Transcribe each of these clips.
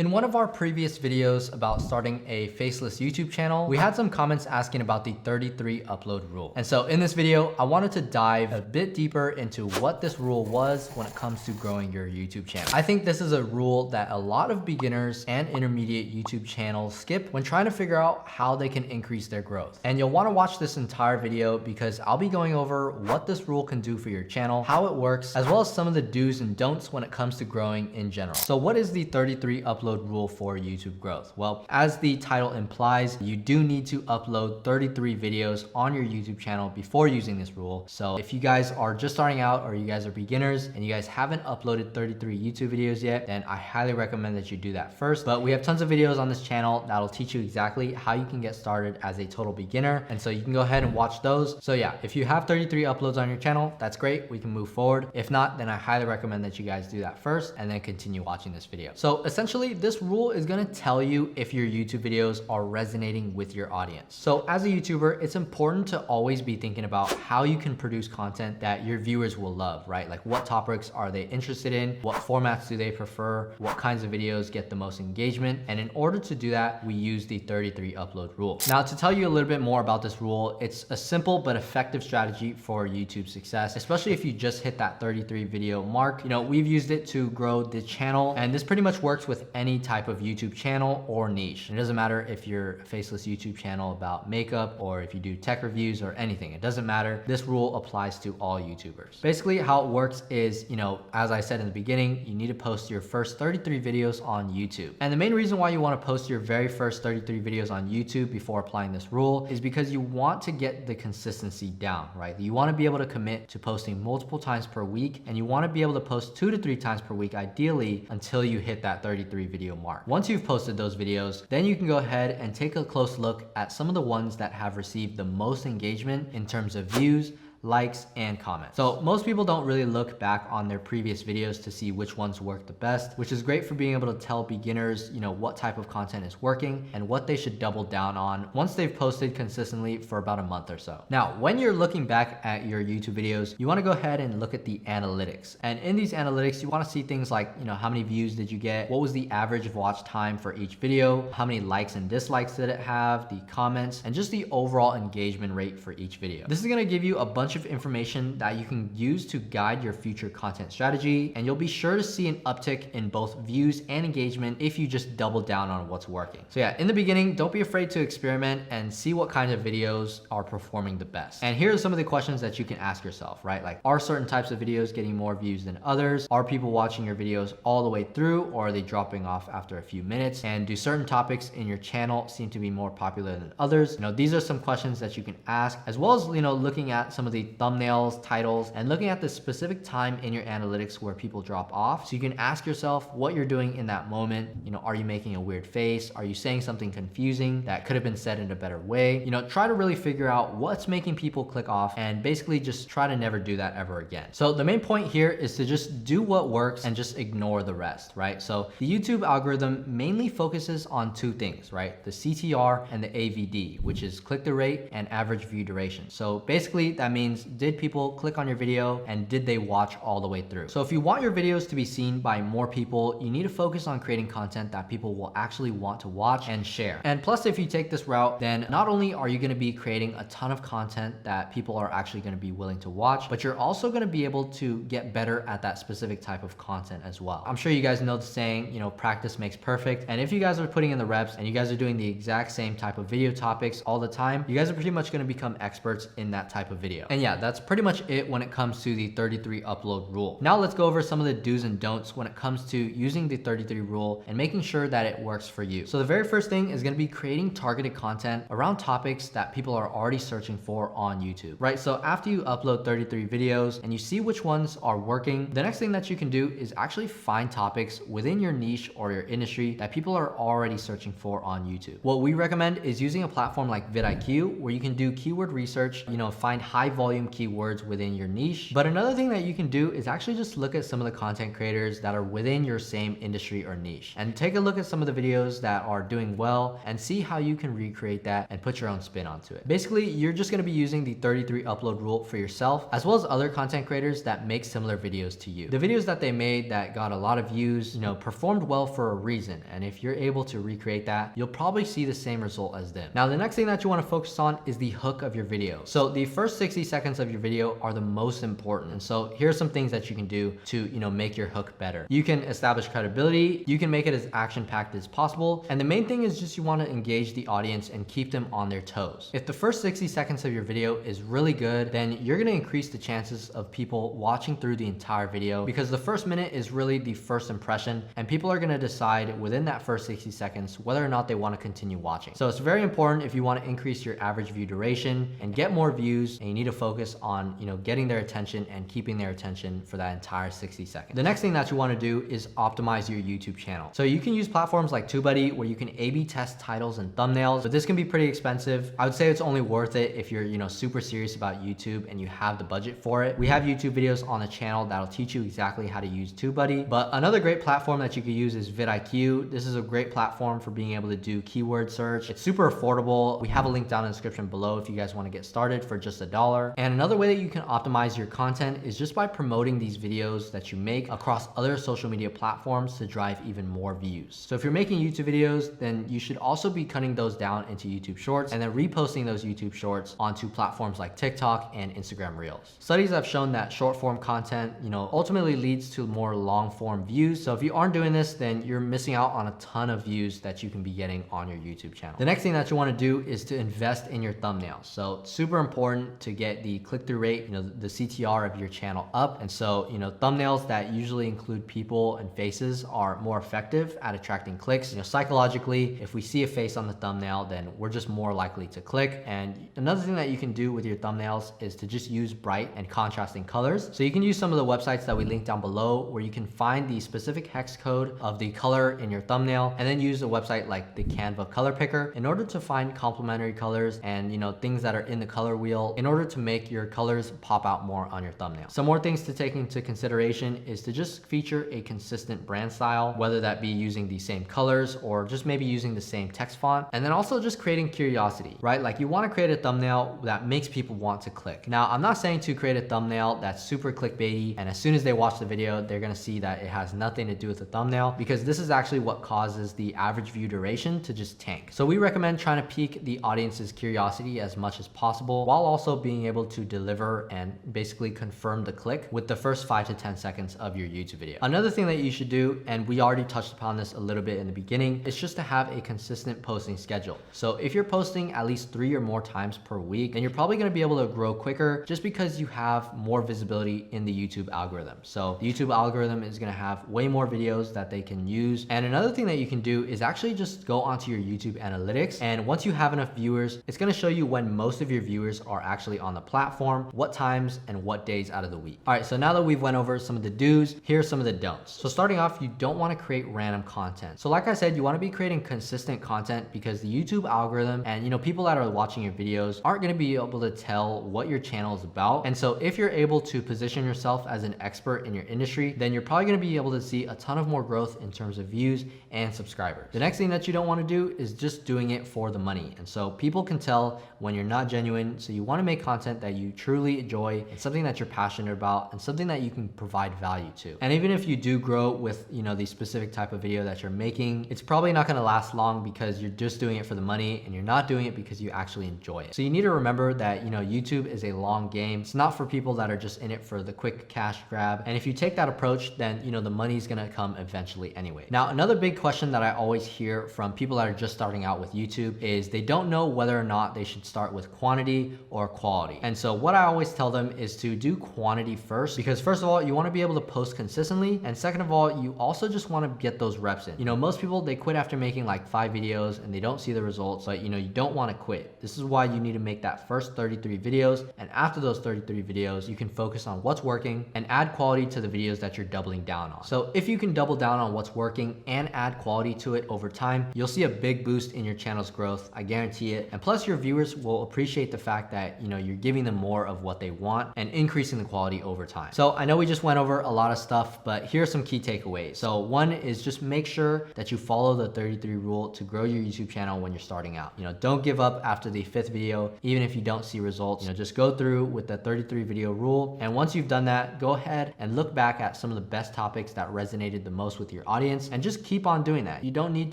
In one of our previous videos about starting a faceless YouTube channel, we had some comments asking about the 33 upload rule. And so in this video, I wanted to dive a bit deeper into what this rule was when it comes to growing your YouTube channel. I think this is a rule that a lot of beginners and intermediate YouTube channels skip when trying to figure out how they can increase their growth. And you'll want to watch this entire video because I'll be going over what this rule can do for your channel, how it works, as well as some of the do's and don'ts when it comes to growing in general. So what is the 33 upload rule for YouTube growth? Well, as the title implies, you do need to upload 33 videos on your YouTube channel before using this rule. So if you guys are just starting out or you guys are beginners and you guys haven't uploaded 33 YouTube videos yet, then I highly recommend that you do that first. But we have tons of videos on this channel that'll teach you exactly how you can get started as a total beginner. And so you can go ahead and watch those. So yeah, if you have 33 uploads on your channel, that's great. We can move forward. If not, then I highly recommend that you guys do that first and then continue watching this video. So essentially, this rule is going to tell you if your YouTube videos are resonating with your audience. So as a YouTuber, it's important to always be thinking about how you can produce content that your viewers will love, right? Like what topics are they interested in? What formats do they prefer? What kinds of videos get the most engagement? And in order to do that, we use the 33 upload rule. Now, to tell you a little bit more about this rule, it's a simple but effective strategy for YouTube success, especially if you just hit that 33 video mark. You know, we've used it to grow the channel, and this pretty much works with any type of YouTube channel or niche. It doesn't matter if you're a faceless YouTube channel about makeup or if you do tech reviews or anything. It doesn't matter. This rule applies to all YouTubers. Basically, how it works is, you know, as I said in the beginning, you need to post your first 33 videos on YouTube. And the main reason why you want to post your very first 33 videos on YouTube before applying this rule is because you want to get the consistency down, right? You want to be able to commit to posting multiple times per week, and you want to be able to post 2 to 3 times per week, ideally, until you hit that 33 video mark. Once you've posted those videos, then you can go ahead and take a close look at some of the ones that have received the most engagement in terms of views, likes, and comments. So most people don't really look back on their previous videos to see which ones work the best, which is great for being able to tell beginners, you know, what type of content is working and what they should double down on once they've posted consistently for about a month or so. Now, when you're looking back at your YouTube videos, you want to go ahead and look at the analytics. And in these analytics, you want to see things like, you know, how many views did you get? What was the average watch time for each video? How many likes and dislikes did it have? The comments, and just the overall engagement rate for each video. This is going to give you a bunch of information that you can use to guide your future content strategy, and you'll be sure to see an uptick in both views and engagement if you just double down on what's working. So yeah, in the beginning, don't be afraid to experiment and see what kinds of videos are performing the best. And here are some of the questions that you can ask yourself, right? Like, are certain types of videos getting more views than others? Are people watching your videos all the way through, or are they dropping off after a few minutes? And do certain topics in your channel seem to be more popular than others? You know, these are some questions that you can ask, as well as, you know, looking at some of the thumbnails, titles, and looking at the specific time in your analytics where people drop off. So you can ask yourself what you're doing in that moment. You know, are you making a weird face? Are you saying something confusing that could have been said in a better way? You know, try to really figure out what's making people click off, and basically just try to never do that ever again. So the main point here is to just do what works and just ignore the rest, right? So the YouTube algorithm mainly focuses on 2 things, right? The CTR and the AVD, which is click-through rate and average view duration. So basically that means, did people click on your video and did they watch all the way through? So if you want your videos to be seen by more people, you need to focus on creating content that people will actually want to watch and share. And plus, if you take this route, then not only are you going to be creating a ton of content that people are actually going to be willing to watch, but you're also going to be able to get better at that specific type of content as well. I'm sure you guys know the saying, you know, practice makes perfect. And if you guys are putting in the reps and you guys are doing the exact same type of video topics all the time, you guys are pretty much going to become experts in that type of video. And yeah, that's pretty much it when it comes to the 33 upload rule. Now let's go over some of the do's and don'ts when it comes to using the 33 rule and making sure that it works for you. So the very first thing is going to be creating targeted content around topics that people are already searching for on YouTube, right? So after you upload 33 videos and you see which ones are working, the next thing that you can do is actually find topics within your niche or your industry that people are already searching for on YouTube. What we recommend is using a platform like VidIQ, where you can do keyword research, you know, find high volume volume keywords within your niche. But another thing that you can do is actually just look at some of the content creators that are within your same industry or niche and take a look at some of the videos that are doing well and see how you can recreate that and put your own spin onto it. Basically, you're just going to be using the 33 upload rule for yourself, as well as other content creators that make similar videos to you. The videos that they made that got a lot of views, performed well for a reason. And if you're able to recreate that, you'll probably see the same result as them. Now, the next thing that you want to focus on is the hook of your video. So the first 60 seconds of your video are the most important. And so here's some things that you can do to, make your hook better. You can establish credibility. You can make it as action-packed as possible. And the main thing is just you want to engage the audience and keep them on their toes. If the first 60 seconds of your video is really good, then you're going to increase the chances of people watching through the entire video, because the first minute is really the first impression, and people are going to decide within that first 60 seconds whether or not they want to continue watching. So it's very important if you want to increase your average view duration and get more views, and you need to focus on, getting their attention and keeping their attention for that entire 60 seconds. The next thing that you want to do is optimize your YouTube channel. So you can use platforms like TubeBuddy where you can A/B test titles and thumbnails, but this can be pretty expensive. I would say it's only worth it if you're, super serious about YouTube and you have the budget for it. We have YouTube videos on the channel that'll teach you exactly how to use TubeBuddy. But another great platform that you could use is VidIQ. This is a great platform for being able to do keyword search. It's super affordable. We have a link down in the description below if you guys want to get started for just $1. And another way that you can optimize your content is just by promoting these videos that you make across other social media platforms to drive even more views. So if you're making YouTube videos, then you should also be cutting those down into YouTube Shorts and then reposting those YouTube Shorts onto platforms like TikTok and Instagram Reels. Studies have shown that short form content, ultimately leads to more long form views. So if you aren't doing this, then you're missing out on a ton of views that you can be getting on your YouTube channel. The next thing that you want to do is to invest in your thumbnails. So it's super important to get the click-through rate, the CTR of your channel up. And so, thumbnails that usually include people and faces are more effective at attracting clicks. Psychologically, if we see a face on the thumbnail, then we're just more likely to click. And another thing that you can do with your thumbnails is to just use bright and contrasting colors. So you can use some of the websites that we linked down below where you can find the specific hex code of the color in your thumbnail, and then use a website like the Canva color picker in order to find complementary colors and things that are in the color wheel in order to make your colors pop out more on your thumbnail. Some more things to take into consideration is to just feature a consistent brand style, whether that be using the same colors or just maybe using the same text font. And then also just creating curiosity, right? Like you want to create a thumbnail that makes people want to click. Now, I'm not saying to create a thumbnail that's super clickbaity and as soon as they watch the video, they're going to see that it has nothing to do with the thumbnail, because this is actually what causes the average view duration to just tank. So we recommend trying to pique the audience's curiosity as much as possible while also being able to deliver and basically confirm the click with the first 5 to 10 seconds of your YouTube video. Another thing that you should do, and we already touched upon this a little bit in the beginning, is just to have a consistent posting schedule. So if you're posting at least 3 or more times per week, then you're probably going to be able to grow quicker just because you have more visibility in the YouTube algorithm. So the YouTube algorithm is going to have way more videos that they can use. And another thing that you can do is actually just go onto your YouTube analytics. And once you have enough viewers, it's going to show you when most of your viewers are actually on the platform, what times and what days out of the week. All right, so now that we've went over some of the do's, here are some of the don'ts. So starting off, you don't want to create random content. So like I said, you want to be creating consistent content because the YouTube algorithm and people that are watching your videos aren't going to be able to tell what your channel is about. And so if you're able to position yourself as an expert in your industry, then you're probably going to be able to see a ton of more growth in terms of views and subscribers. The next thing that you don't want to do is just doing it for the money. And so people can tell when you're not genuine. So you want to make content that you truly enjoy and something that you're passionate about and something that you can provide value to. And even if you do grow with, the specific type of video that you're making, it's probably not going to last long because you're just doing it for the money and you're not doing it because you actually enjoy it. So you need to remember that, YouTube is a long game. It's not for people that are just in it for the quick cash grab. And if you take that approach, then, the money's going to come eventually anyway. Now, another big question that I always hear from people that are just starting out with YouTube is they don't know whether or not they should start with quantity or quality. And so what I always tell them is to do quantity first, because first of all, you want to be able to post consistently. And second of all, you also just want to get those reps in. Most people, they quit after making like 5 videos and they don't see the results. So, you don't want to quit. This is why you need to make that first 33 videos. And after those 33 videos, you can focus on what's working and add quality to the videos that you're doubling down on. So if you can double down on what's working and add quality to it over time, you'll see a big boost in your channel's growth. I guarantee it. And plus your viewers will appreciate the fact that, you're giving them more of what they want and increasing the quality over time. So I know we just went over a lot of stuff, but here are some key takeaways. So one is just make sure that you follow the 33 rule to grow your YouTube channel when you're starting out. Don't give up after the 5th video, even if you don't see results. Just go through with the 33 video rule. And once you've done that, go ahead and look back at some of the best topics that resonated the most with your audience and just keep on doing that. You don't need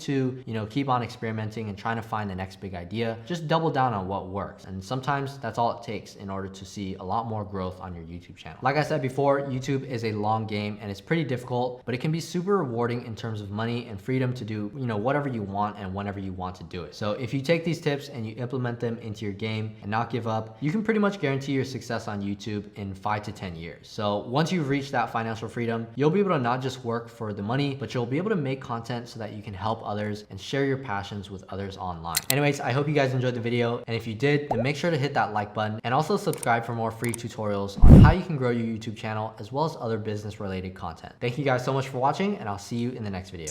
to, keep on experimenting and trying to find the next big idea. Just double down on what works. And sometimes that's all it takes in order to see a lot more growth on your YouTube channel. Like I said before, YouTube is a long game and it's pretty difficult, but it can be super rewarding in terms of money and freedom to do, whatever you want and whenever you want to do it. So if you take these tips and you implement them into your game and not give up, you can pretty much guarantee your success on YouTube in 5 to 10 years. So once you've reached that financial freedom, you'll be able to not just work for the money, but you'll be able to make content so that you can help others and share your passions with others online. Anyways, I hope you guys enjoyed the video. And if you did, then make sure to hit that like button and also subscribe for more free tutorials on how you can grow your YouTube channel as well as other business related content. Thank you guys so much for watching, and I'll see you in the next video.